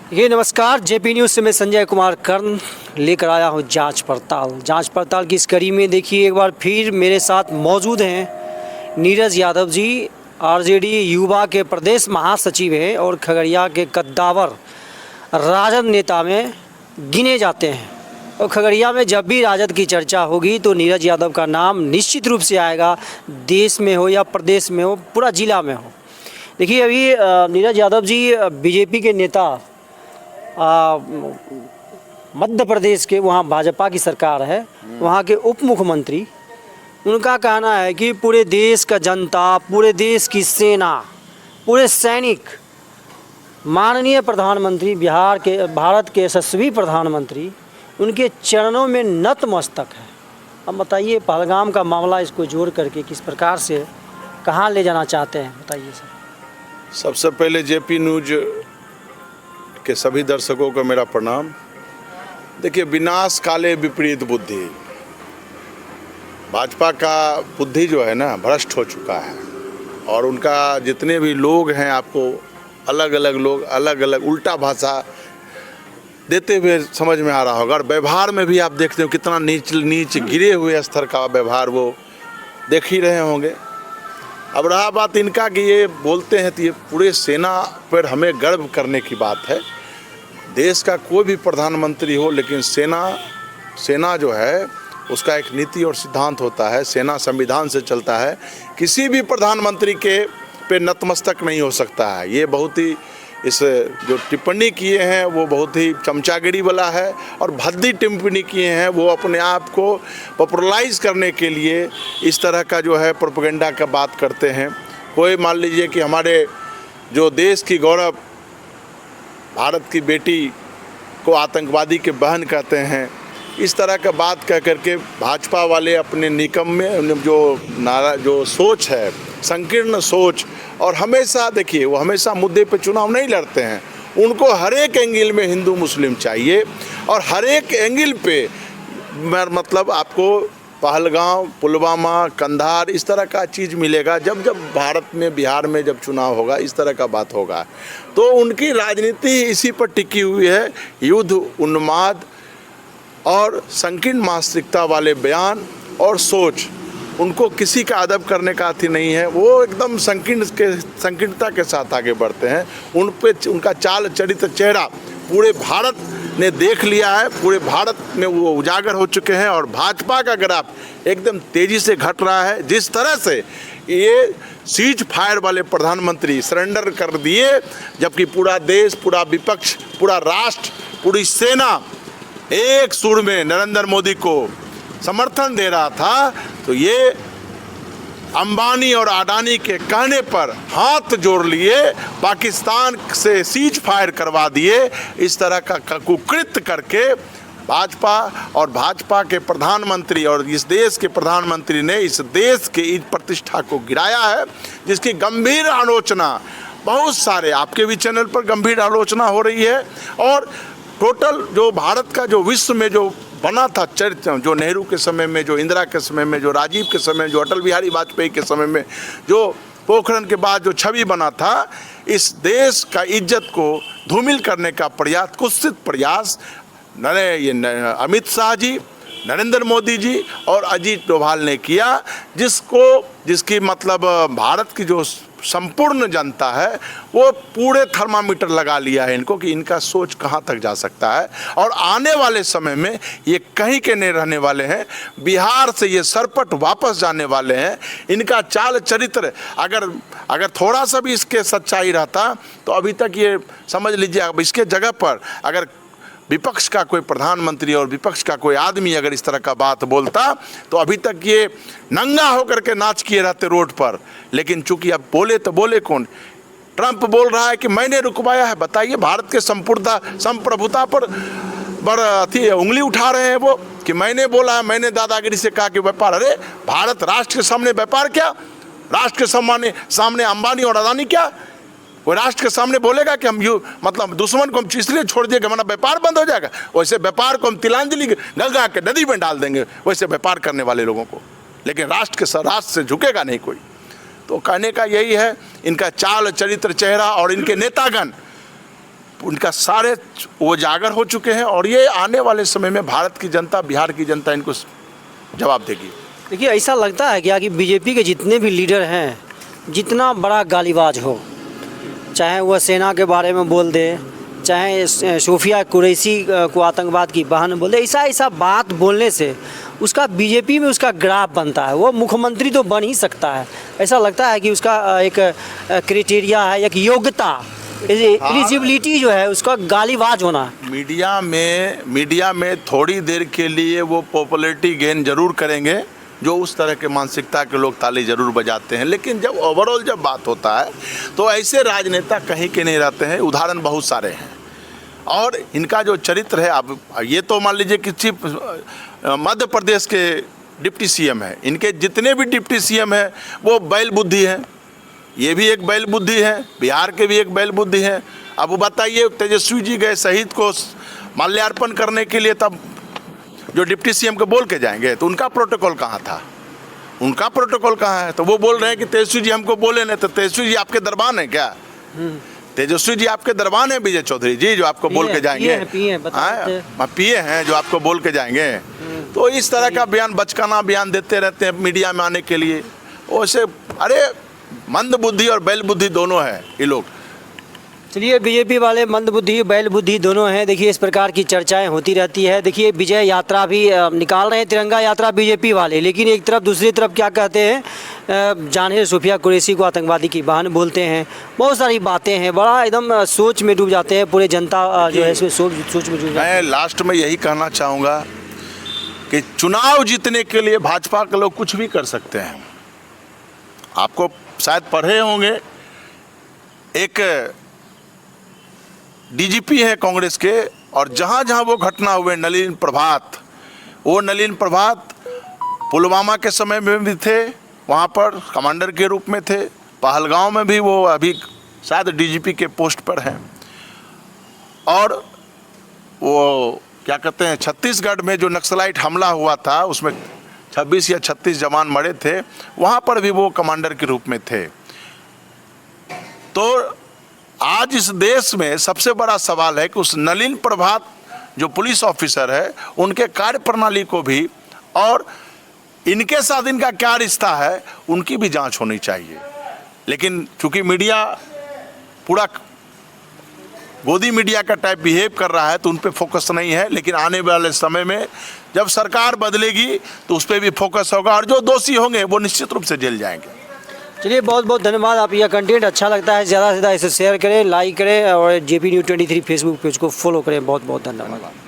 ये नमस्कार, JP news से मैं संजय कुमार कर्ण लेकर आया हूँ जांच पड़ताल की इस कड़ी में। देखिए, एक बार फिर मेरे साथ मौजूद हैं नीरज यादव जी, आरजेडी युवा के प्रदेश महासचिव हैं और खगड़िया के कद्दावर राजद नेता में गिने जाते हैं। और खगड़िया में जब भी राजद की चर्चा होगी तो नीरज यादव का नाम निश्चित रूप से आएगा, देश में हो या प्रदेश में हो, पूरा जिला में हो। देखिए, अभी नीरज यादव जी बीजेपी के नेता, मध्य प्रदेश के, वहाँ भाजपा की सरकार है, वहाँ के उप मुख्यमंत्री, उनका कहना है कि पूरे देश का जनता, पूरे देश की सेना, पूरे सैनिक माननीय प्रधानमंत्री, भारत के यशस्वी प्रधानमंत्री, उनके चरणों में नतमस्तक है। अब बताइए, पहलगाम का मामला इसको जोड़ करके किस प्रकार से कहाँ ले जाना चाहते हैं, बताइए सर। सबसे पहले जेपी न्यूज के सभी दर्शकों को मेरा प्रणाम। देखिए, विनाश काले विपरीत बुद्धि, भाजपा का बुद्धि जो है ना भ्रष्ट हो चुका है। और उनका जितने भी लोग हैं, आपको अलग अलग लोग अलग अलग उल्टा भाषा देते हुए समझ में आ रहा होगा। और व्यवहार में भी आप देखते हो कितना नीच गिरे हुए स्तर का व्यवहार वो देख ही रहे होंगे। अब रहा बात इनका कि ये बोलते हैं तो ये पूरे सेना पर हमें गर्व करने की बात है। देश का कोई भी प्रधानमंत्री हो, लेकिन सेना जो है उसका एक नीति और सिद्धांत होता है। सेना संविधान से चलता है, किसी भी प्रधानमंत्री के पे नतमस्तक नहीं हो सकता है। ये बहुत ही इस जो टिप्पणी किए हैं वो बहुत ही चमचागिरी वाला है और भद्दी टिप्पणी किए हैं। वो अपने आप को पॉपुलराइज करने के लिए इस तरह का जो है प्रोपेगेंडा का बात करते हैं। कोई मान लीजिए कि हमारे जो देश की गौरव भारत की बेटी को आतंकवादी के बहन कहते हैं, इस तरह का बात कह करके भाजपा वाले अपने निकम में जो सोच है, संकीर्ण सोच, और हमेशा देखिए वो हमेशा मुद्दे पे चुनाव नहीं लड़ते हैं। उनको हर एक एंगल में हिंदू मुस्लिम चाहिए और हर एक एंगल पे मतलब आपको पहलगाम, पुलवामा, कंधार इस तरह का चीज़ मिलेगा। जब भारत में, बिहार में जब चुनाव होगा, इस तरह का बात होगा। तो उनकी राजनीति इसी पर टिकी हुई है, युद्ध, उन्माद और संकीर्ण मानसिकता वाले बयान और सोच। उनको किसी का अदब करने का अथी नहीं है। वो एकदम संकीर्णता के साथ आगे बढ़ते हैं। उन पे उनका चाल चरित्र चेहरा पूरे भारत ने देख लिया है, पूरे भारत में वो उजागर हो चुके हैं। और भाजपा का ग्राफ एकदम तेज़ी से घट रहा है। जिस तरह से ये सीज फायर वाले प्रधानमंत्री सरेंडर कर दिए, जबकि पूरा देश, पूरा विपक्ष, पूरा राष्ट्र, पूरी सेना एक सुर में नरेंद्र मोदी को समर्थन दे रहा था, तो ये अंबानी और अडानी के कहने पर हाथ जोड़ लिए, पाकिस्तान से सीज फायर करवा दिए। इस तरह का कुकृत्य करके भाजपा और भाजपा के प्रधानमंत्री और इस देश के प्रधानमंत्री ने इस देश की इस प्रतिष्ठा को गिराया है, जिसकी गंभीर आलोचना बहुत सारे आपके भी चैनल पर गंभीर आलोचना हो रही है। और टोटल जो भारत का जो विश्व में जो बना था चरित्र, जो नेहरू के समय में, जो इंदिरा के समय में, जो राजीव के समय में, जो अटल बिहारी वाजपेयी के समय में, जो पोखरण के बाद जो छवि बना था, इस देश का इज्जत को धूमिल करने का प्रयास, कुत्सित प्रयास अमित शाह जी, नरेंद्र मोदी जी और अजीत डोभाल ने किया, जिसकी मतलब भारत की जो संपूर्ण जनता है वो पूरे थर्मामीटर लगा लिया है इनको कि इनका सोच कहाँ तक जा सकता है। और आने वाले समय में ये कहीं के नहीं रहने वाले हैं। बिहार से ये सरपट वापस जाने वाले हैं। इनका चाल चरित्र अगर थोड़ा सा भी इसके सच्चाई रहता तो अभी तक ये समझ लीजिए, अब इसके जगह पर अगर विपक्ष का कोई प्रधानमंत्री और विपक्ष का कोई आदमी अगर इस तरह का बात बोलता तो अभी तक ये नंगा होकर के नाच किए रहते रोड पर। लेकिन चूंकि अब बोले तो बोले कौन? ट्रंप बोल रहा है कि मैंने रुकवाया है। बताइए, भारत के संप्रभुता पर अथी उंगली उठा रहे हैं वो कि मैंने बोला है, मैंने दादागिरी से कहा कि व्यापार। अरे भारत राष्ट्र के सामने व्यापार क्या? राष्ट्र के सामने अंबानी और अदानी क्या? वो राष्ट्र के सामने बोलेगा कि हम मतलब दुश्मन को हम इसलिए छोड़ दिए कि हमारा व्यापार बंद हो जाएगा? वैसे व्यापार को हम तिलांजलि गंगा के नदी में डाल देंगे, वैसे व्यापार करने वाले लोगों को। लेकिन राष्ट्र से झुकेगा नहीं कोई। तो कहने का यही है, इनका चाल चरित्र चेहरा और इनके नेतागण उनका सारे वो जागर हो चुके हैं और ये आने वाले समय में भारत की जनता, बिहार की जनता इनको जवाब देगी। देखिए, ऐसा लगता है क्या कि बीजेपी के जितने भी लीडर हैं, जितना बड़ा गालीबाज हो, चाहे वह सेना के बारे में बोल दे, चाहे सोफिया कुरैशी को आतंकवाद की बहन बोल दे, ऐसा बात बोलने से उसका बीजेपी में उसका ग्राफ बनता है, वो मुख्यमंत्री तो बन ही सकता है। ऐसा लगता है कि उसका एक क्राइटेरिया है, एक योग्यता, एलिजिबिलिटी जो है उसका गालीबाज होना। मीडिया में थोड़ी देर के लिए वो पॉपुलैरिटी गेन जरूर करेंगे, जो उस तरह के मानसिकता के लोग ताली जरूर बजाते हैं, लेकिन जब ओवरऑल जब बात होता है तो ऐसे राजनेता कहीं के नहीं रहते हैं। उदाहरण बहुत सारे हैं और इनका जो चरित्र है, अब ये तो मान लीजिए किसी मध्य प्रदेश के डिप्टी सीएम है, इनके जितने भी डिप्टी सीएम हैं वो बैल बुद्धि हैं, ये भी एक बैल बुद्धि है, बिहार के भी एक बैल बुद्धि है। अब वो बताइए, तेजस्वी जी गए शहीद को माल्यार्पण करने के लिए, तब जो डिप्टी सीएम को बोल के जाएंगे तो उनका प्रोटोकॉल कहाँ था, उनका प्रोटोकॉल कहाँ है? तो वो बोल रहे हैं कि तेजस्वी जी हमको बोले नहीं, तो तेजस्वी जी आपके दरबान है क्या? तेजस्वी जी आपके दरबान है विजय चौधरी जी, जो आपको बोल के जाएंगे? पिए हैं जो आपको बोल के जाएंगे। तो इस तरह का बयान, बचकाना बयान देते रहते हैं मीडिया में आने के लिए। वैसे अरे मंद बुद्धि और बैल बुद्धि दोनों है ये लोग। चलिए, बीजेपी वाले मंद बुद्धि बैल बुद्धि दोनों हैं। देखिए, इस प्रकार की चर्चाएं होती रहती है। देखिए, विजय यात्रा भी निकाल रहे हैं, तिरंगा यात्रा बीजेपी वाले, लेकिन एक तरफ दूसरी तरफ क्या कहते हैं, जाने सोफिया कुरैशी को आतंकवादी की बहन बोलते हैं। बहुत सारी बातें हैं, बड़ा एकदम सोच में डूब जाते हैं, पूरे जनता जो है इसमें सोच में डूब जाती है। मैं लास्ट में यही कहना चाहूँगा कि चुनाव जीतने के लिए भाजपा के लोग कुछ भी कर सकते हैं। आपको शायद पढ़े होंगे, एक डीजीपी है कांग्रेस के, और जहाँ जहाँ वो घटना हुए, नलिन प्रभात, वो नलिन प्रभात पुलवामा के समय में भी थे, वहाँ पर कमांडर के रूप में थे। पहलगांव में भी वो अभी शायद डीजीपी के पोस्ट पर हैं। और वो क्या कहते हैं, छत्तीसगढ़ में जो नक्सलाइट हमला हुआ था उसमें 26 या 36 जवान मरे थे, वहाँ पर भी वो कमांडर के रूप में थे। तो आज इस देश में सबसे बड़ा सवाल है कि उस नलिन प्रभात जो पुलिस ऑफिसर है, उनके कार्य प्रणाली को भी और इनके साथ इनका क्या रिश्ता है, उनकी भी जांच होनी चाहिए। लेकिन चूंकि मीडिया पूरा गोदी मीडिया का टाइप बिहेव कर रहा है तो उन पे फोकस नहीं है। लेकिन आने वाले समय में जब सरकार बदलेगी तो उस पर भी फोकस होगा और जो दोषी होंगे वो निश्चित रूप से जेल जाएंगे। चलिए, बहुत बहुत धन्यवाद। आप यह कंटेंट अच्छा लगता है, ज़्यादा से ज़्यादा इसे शेयर करें, लाइक करें और JP News 23 फेसबुक पेज को फॉलो करें। बहुत बहुत धन्यवाद।